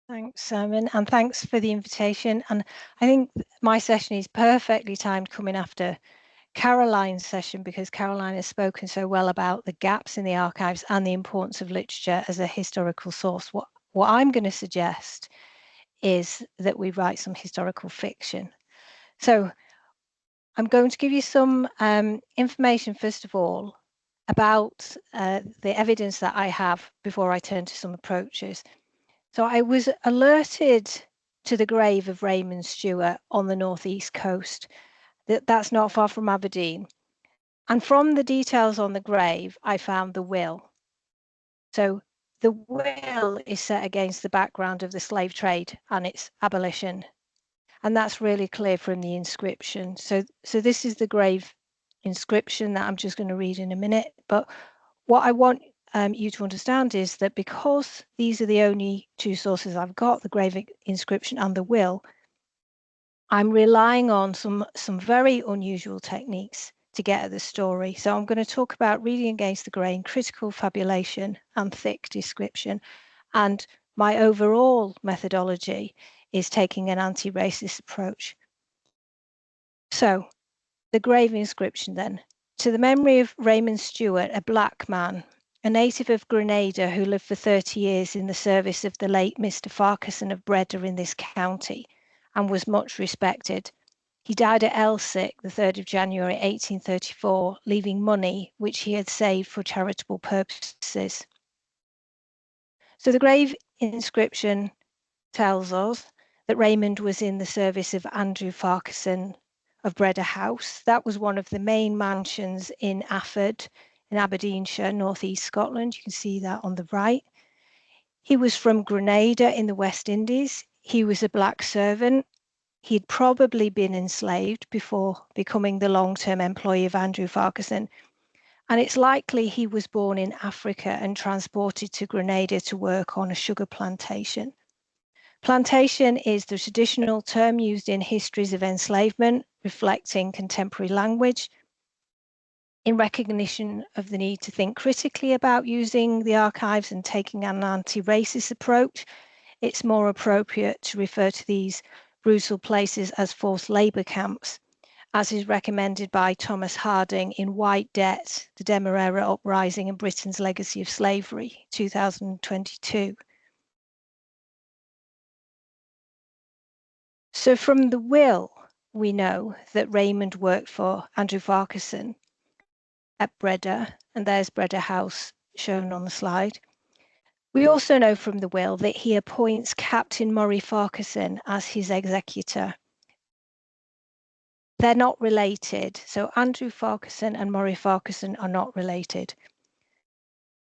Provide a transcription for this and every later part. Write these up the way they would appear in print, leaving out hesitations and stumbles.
Thanks, Simon, and thanks for the invitation. And I think my session is perfectly timed coming after Caroline's session, because Caroline has spoken so well about the gaps in the archives and the importance of literature as a historical source. What I'm going to suggest is that we write some historical fiction. So I'm going to give you some information, first of all, about the evidence that I have before I turn to some approaches. So I was alerted to the grave of Raymond Stewart on the northeast coast. That's not far from Aberdeen. And from the details on the grave, I found the will. So the will is set against the background of the slave trade and its abolition. And that's really clear from the inscription. So this is the grave inscription that I'm just going to read in a minute. But what I want you to understand is that because these are the only two sources I've got, the grave inscription and the will, I'm relying on some very unusual techniques to get at the story. So I'm going to talk about reading against the grain, critical fabulation, and thick description. And my overall methodology is taking an anti-racist approach. So the grave inscription then. To the memory of Raymond Stewart, a black man, a native of Grenada who lived for 30 years in the service of the late Mr. Farquharson of Breda in this county and was much respected. He died at Elsick the 3rd of January 1834, leaving money which he had saved for charitable purposes. So the grave inscription tells us that Raymond was in the service of Andrew Farquharson of Breda House. That was one of the main mansions in Afford in Aberdeenshire, northeast Scotland. You can see that on the right. He was from Grenada in the West Indies. He was a black servant. He'd probably been enslaved before becoming the long-term employee of Andrew Farquharson. And it's likely he was born in Africa and transported to Grenada to work on a sugar plantation. Plantation is the traditional term used in histories of enslavement, reflecting contemporary language. In recognition of the need to think critically about using the archives and taking an anti-racist approach, it's more appropriate to refer to these brutal places as forced labour camps, as is recommended by Thomas Harding in White Debt, the Demerara Uprising and Britain's Legacy of Slavery, 2022. So from the will, we know that Raymond worked for Andrew Farquharson at Breda, and there's Breda House shown on the slide. We also know from the will that he appoints Captain Murray Farquharson as his executor. They're not related, so Andrew Farquharson and Murray Farquharson are not related.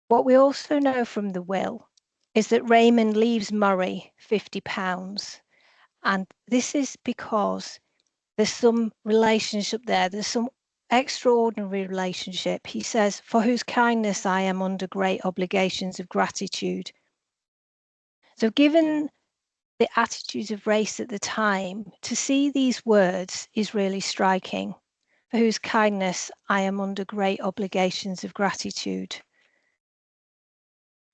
What we also know from the will is that Raymond leaves Murray £50. And this is because there's some relationship there. There's some extraordinary relationship. He says, for whose kindness I am under great obligations of gratitude. So given the attitudes of race at the time, to see these words is really striking. For whose kindness I am under great obligations of gratitude.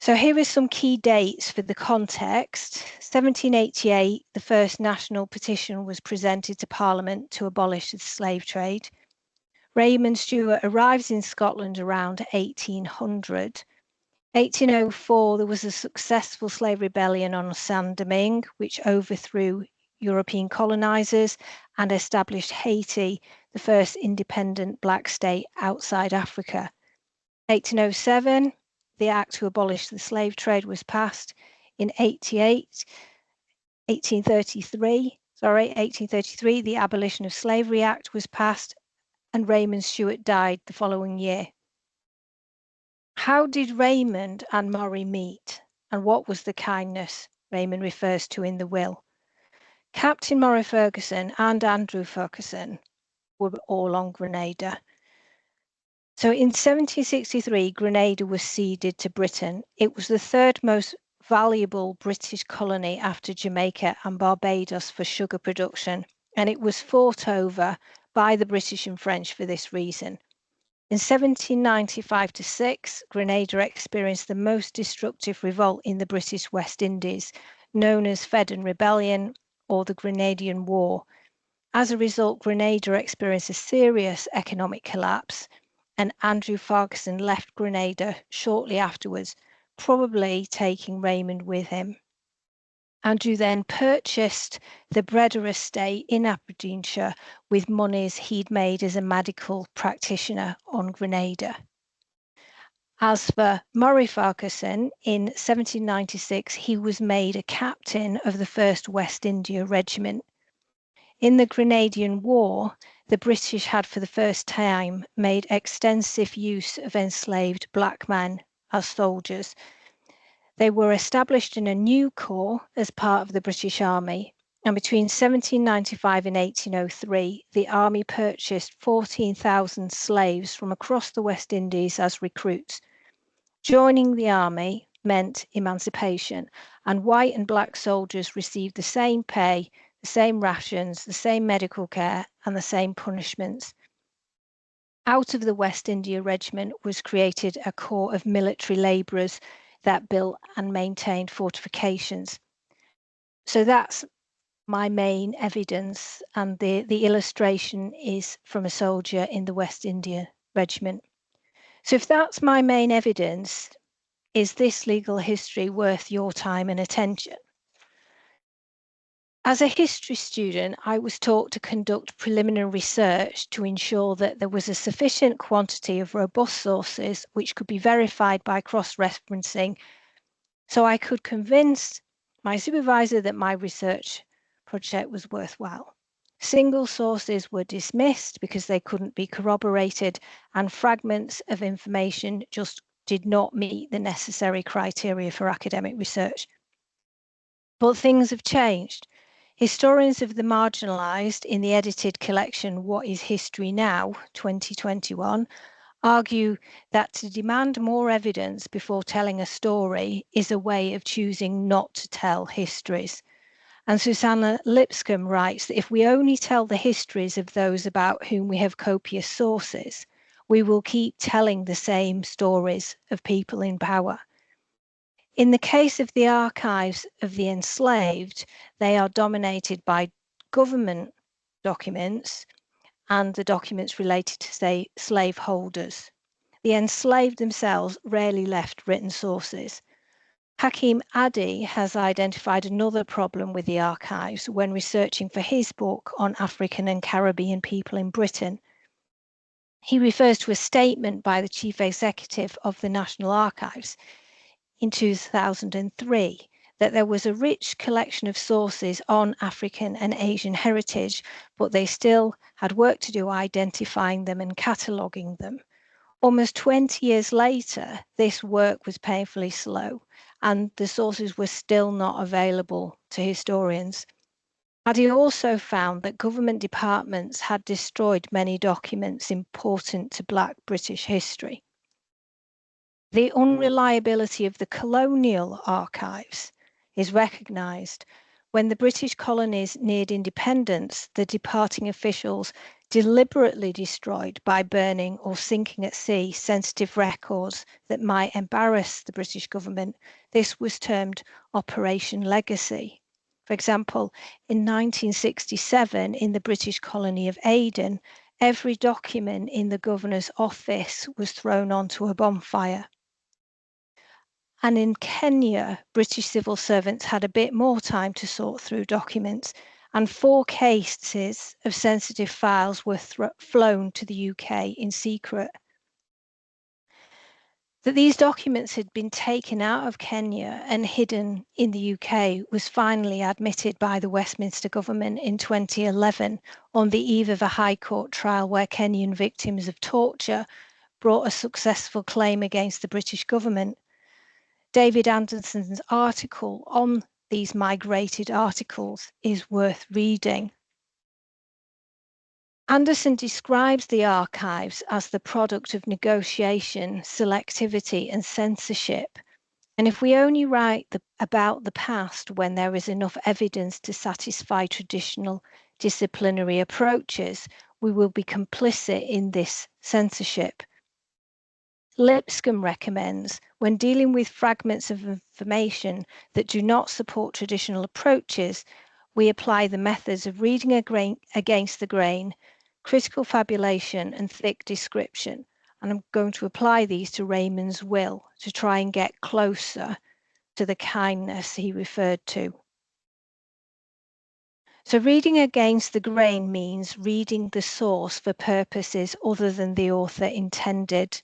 So here are some key dates for the context. 1788, the first national petition was presented to Parliament to abolish the slave trade. Raymond Stewart arrives in Scotland around 1800. 1804, there was a successful slave rebellion on Saint-Domingue, which overthrew European colonizers and established Haiti, the first independent black state outside Africa. 1807, the Act to abolish the slave trade was passed. In 1833, the Abolition of Slavery Act was passed, and Raymond Stewart died the following year. How did Raymond and Murray meet, and what was the kindness Raymond refers to in the will? Captain Murray Ferguson and Andrew Farquharson were all on Grenada. So in 1763, Grenada was ceded to Britain. It was the third most valuable British colony after Jamaica and Barbados for sugar production, and it was fought over by the British and French for this reason. In 1795-6, Grenada experienced the most destructive revolt in the British West Indies, known as Fedden Rebellion or the Grenadian War. As a result, Grenada experienced a serious economic collapse, and Andrew Farquharson left Grenada shortly afterwards, probably taking Raymond with him. Andrew then purchased the Breda estate in Aberdeenshire with monies he'd made as a medical practitioner on Grenada. As for Murray Farquharson, in 1796 he was made a captain of the 1st West India Regiment. In the Grenadian War, the British had for the first time made extensive use of enslaved black men as soldiers. They were established in a new corps as part of the British Army, and between 1795 and 1803, the Army purchased 14,000 slaves from across the West Indies as recruits. Joining the Army meant emancipation, and white and black soldiers received the same pay, the same rations, the same medical care, and the same punishments. Out of the West India Regiment was created a corps of military labourers that built and maintained fortifications. So that's my main evidence, and the illustration is from a soldier in the West India Regiment. So if that's my main evidence, is this legal history worth your time and attention? As a history student, I was taught to conduct preliminary research to ensure that there was a sufficient quantity of robust sources which could be verified by cross-referencing, so I could convince my supervisor that my research project was worthwhile. Single sources were dismissed because they couldn't be corroborated, and fragments of information just did not meet the necessary criteria for academic research. But things have changed. Historians of the marginalised in the edited collection What is History Now, 2021, argue that to demand more evidence before telling a story is a way of choosing not to tell histories. And Susanna Lipscomb writes that if we only tell the histories of those about whom we have copious sources, we will keep telling the same stories of people in power. In the case of the archives of the enslaved, they are dominated by government documents and the documents related to, say, slaveholders. The enslaved themselves rarely left written sources. Hakim Adi has identified another problem with the archives when researching for his book on African and Caribbean people in Britain. He refers to a statement by the chief executive of the National Archives in 2003 that there was a rich collection of sources on African and Asian heritage, but they still had work to do identifying them and cataloguing them. Almost 20 years later, this work was painfully slow, and the sources were still not available to historians. Adi also found that government departments had destroyed many documents important to Black British history. The unreliability of the colonial archives is recognised. When the British colonies neared independence, the departing officials deliberately destroyed by burning or sinking at sea sensitive records that might embarrass the British government. This was termed Operation Legacy. For example, in 1967, in the British colony of Aden, every document in the governor's office was thrown onto a bonfire. And in Kenya, British civil servants had a bit more time to sort through documents, and 4 cases of sensitive files were flown to the UK in secret. That these documents had been taken out of Kenya and hidden in the UK was finally admitted by the Westminster government in 2011 on the eve of a High Court trial where Kenyan victims of torture brought a successful claim against the British government. David Anderson's article on these migrated articles is worth reading. Anderson describes the archives as the product of negotiation, selectivity, and censorship. And if we only write about the past when there is enough evidence to satisfy traditional disciplinary approaches, we will be complicit in this censorship. Lipscomb recommends, when dealing with fragments of information that do not support traditional approaches, we apply the methods of reading against the grain, critical fabulation, and thick description. And I'm going to apply these to Raymond's will to try and get closer to the kindness he referred to. So reading against the grain means reading the source for purposes other than the author intended.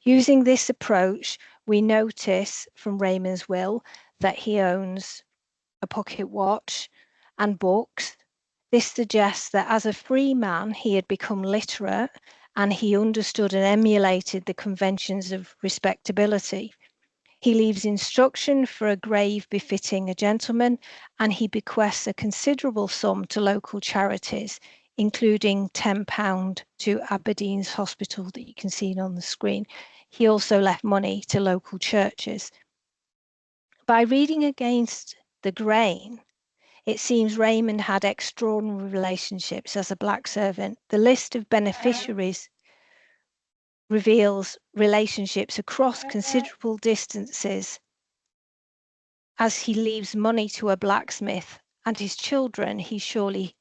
Using this approach, we notice from Raymond's will that he owns a pocket watch and books. This suggests that as a free man, he had become literate and he understood and emulated the conventions of respectability. He leaves instruction for a grave befitting a gentleman, and he bequests a considerable sum to local charities, including £10 to Aberdeen's hospital that you can see on the screen. He also left money to local churches. By reading against the grain, it seems Raymond had extraordinary relationships as a black servant. The list of beneficiaries reveals relationships across considerable distances as he leaves money to a blacksmith and his children. He surely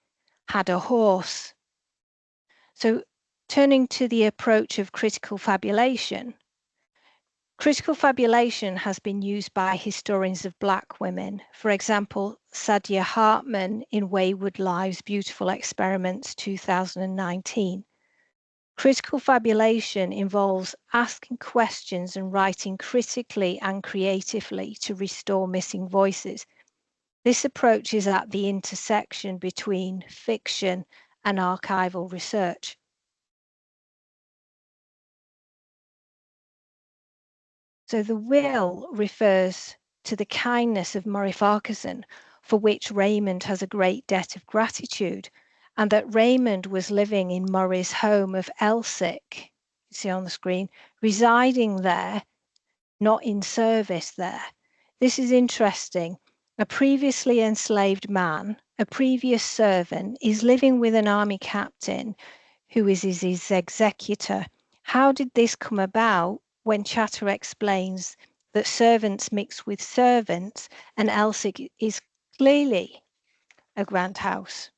had a horse. So turning to the approach of critical fabulation, critical fabulation has been used by historians of black women. For example, Sadia Hartman in Wayward Lives, Beautiful Experiments, 2019. Critical fabulation involves asking questions and writing critically and creatively to restore missing voices. This approach is at the intersection between fiction and archival research. So the will refers to the kindness of Murray Farquharson, for which Raymond has a great debt of gratitude, and that Raymond was living in Murray's home of Elsick, you see on the screen, residing there, not in service there. This is interesting. A previously enslaved man, a previous servant, is living with an army captain who is his executor. How did this come about when Chatter explains that servants mix with servants and Elsick is clearly a grand house?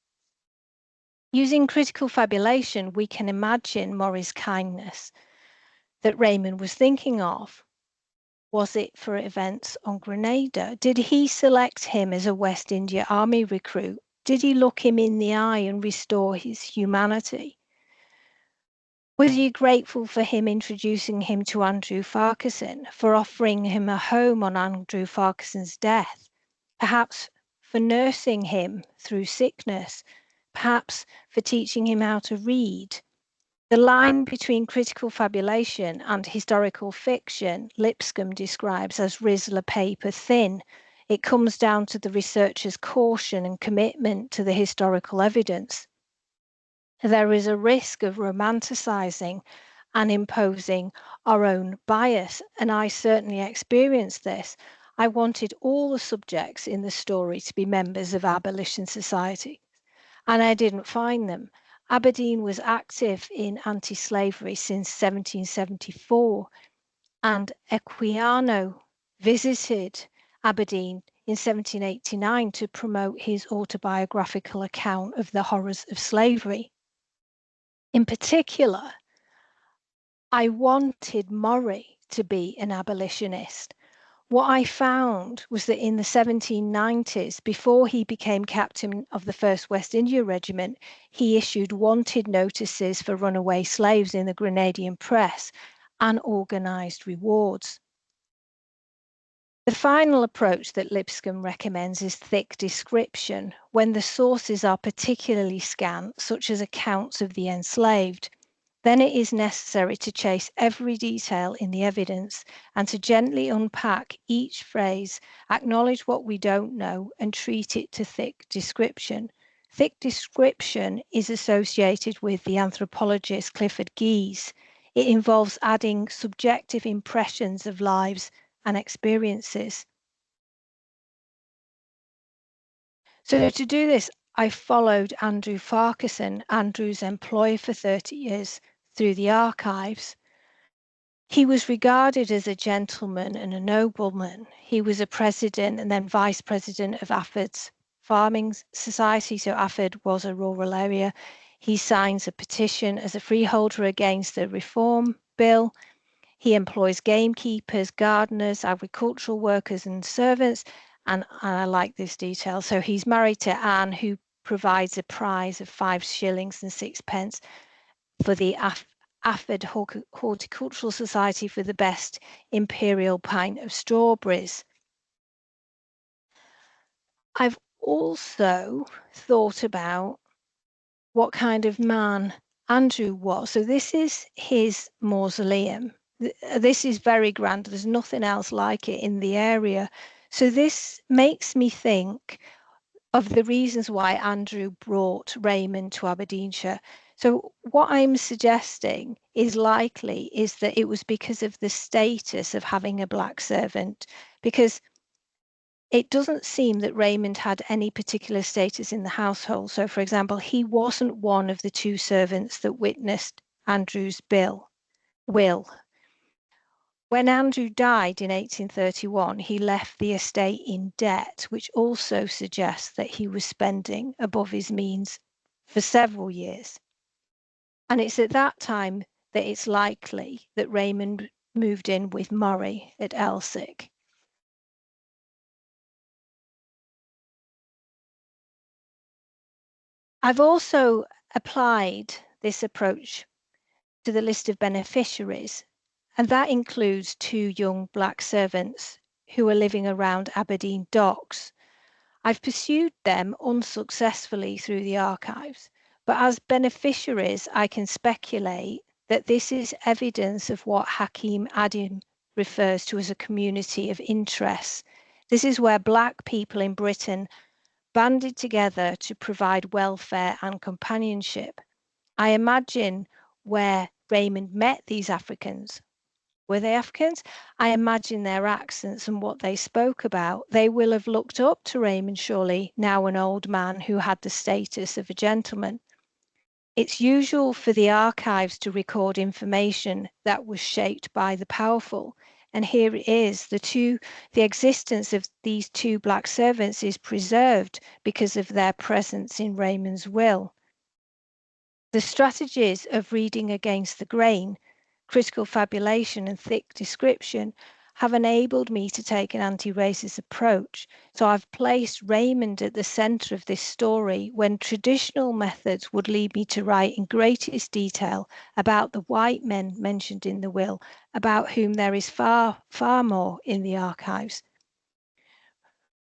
Using critical fabulation, we can imagine Murray's kindness that Raymond was thinking of. Was it for events on Grenada? Did he select him as a West India Army recruit? Did he look him in the eye and restore his humanity? Was he grateful for him introducing him to Andrew Farquharson, for offering him a home on Andrew Farquharson's death? Perhaps for nursing him through sickness? Perhaps for teaching him how to read? The line between critical fabulation and historical fiction, Lipscomb describes as Rizzler paper thin. It comes down to the researcher's caution and commitment to the historical evidence. There is a risk of romanticizing and imposing our own bias, and I certainly experienced this. I wanted all the subjects in the story to be members of abolition society, and I didn't find them. Aberdeen was active in anti-slavery since 1774, and Equiano visited Aberdeen in 1789 to promote his autobiographical account of the horrors of slavery. In particular, I wanted Murray to be an abolitionist. What I found was that in the 1790s, before he became captain of the 1st West India Regiment, he issued wanted notices for runaway slaves in the Grenadian press and organised rewards. The final approach that Lipscomb recommends is thick description, when the sources are particularly scant, such as accounts of the enslaved. Then it is necessary to chase every detail in the evidence and to gently unpack each phrase, acknowledge what we don't know, and treat it to thick description. Thick description is associated with the anthropologist Clifford Geese. It involves adding subjective impressions of lives and experiences. So to do this, I followed Andrew Farquharson, Andrew's employee for 30 years, through the archives. He was regarded as a gentleman and a nobleman. He was a president and then vice president of Afford's Farming Society. So Afford was a rural area. He signs a petition as a freeholder against the Reform Bill. He employs gamekeepers, gardeners, agricultural workers, and servants. And I like this detail. So he's married to Anne, who provides a prize of 5 shillings and 6 pence for the Afford Horticultural Society for the best imperial pint of strawberries. I've also thought about what kind of man Andrew was. So this is his mausoleum. This is very grand. There's nothing else like it in the area. So this makes me think of the reasons why Andrew brought Raymond to Aberdeenshire. So what I'm suggesting is likely is that it was because of the status of having a black servant, because it doesn't seem that Raymond had any particular status in the household. So, for example, he wasn't one of the 2 servants that witnessed Andrew's will. When Andrew died in 1831, he left the estate in debt, which also suggests that he was spending above his means for several years. And it's at that time that it's likely that Raymond moved in with Murray at Elsick. I've also applied this approach to the list of beneficiaries, and that includes 2 young black servants who are living around Aberdeen docks. I've pursued them unsuccessfully through the archives, but as beneficiaries, I can speculate that this is evidence of what Hakim Adim refers to as a community of interests. This is where black people in Britain banded together to provide welfare and companionship. I imagine where Raymond met these Africans. Were they Africans? I imagine their accents and what they spoke about. They will have looked up to Raymond, surely, now an old man who had the status of a gentleman. It's usual for the archives to record information that was shaped by the powerful. And here it is, the existence of these 2 black servants is preserved because of their presence in Raymond's will. The strategies of reading against the grain, critical fabulation and thick description have enabled me to take an anti-racist approach. So I've placed Raymond at the centre of this story when traditional methods would lead me to write in greatest detail about the white men mentioned in the will, about whom there is far, far more in the archives.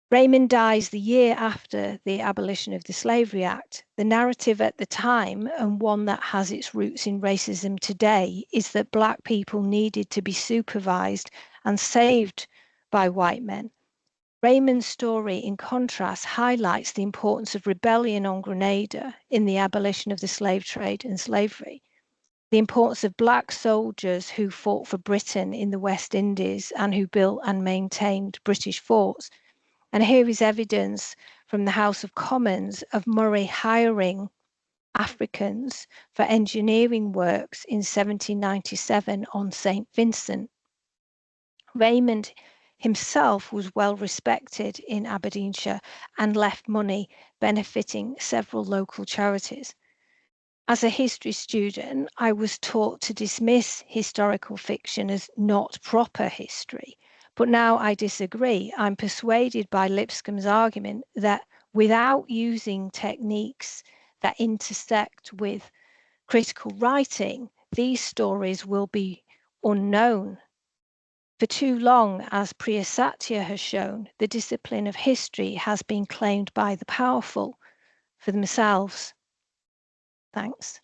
Raymond dies the year after the abolition of the Slavery Act. The narrative at the time, and one that has its roots in racism today, is that black people needed to be supervised and saved by white men. Raymond's story, in contrast, highlights the importance of rebellion on Grenada in the abolition of the slave trade and slavery, the importance of black soldiers who fought for Britain in the West Indies and who built and maintained British forts. And here is evidence from the House of Commons of Murray hiring Africans for engineering works in 1797 on St. Vincent. Raymond himself was well respected in Aberdeenshire and left money benefiting several local charities. As a history student, I was taught to dismiss historical fiction as not proper history. But now I disagree. I'm persuaded by Lipscomb's argument that without using techniques that intersect with critical writing, these stories will be unknown. For too long, as Priya Satya has shown, the discipline of history has been claimed by the powerful for themselves. Thanks.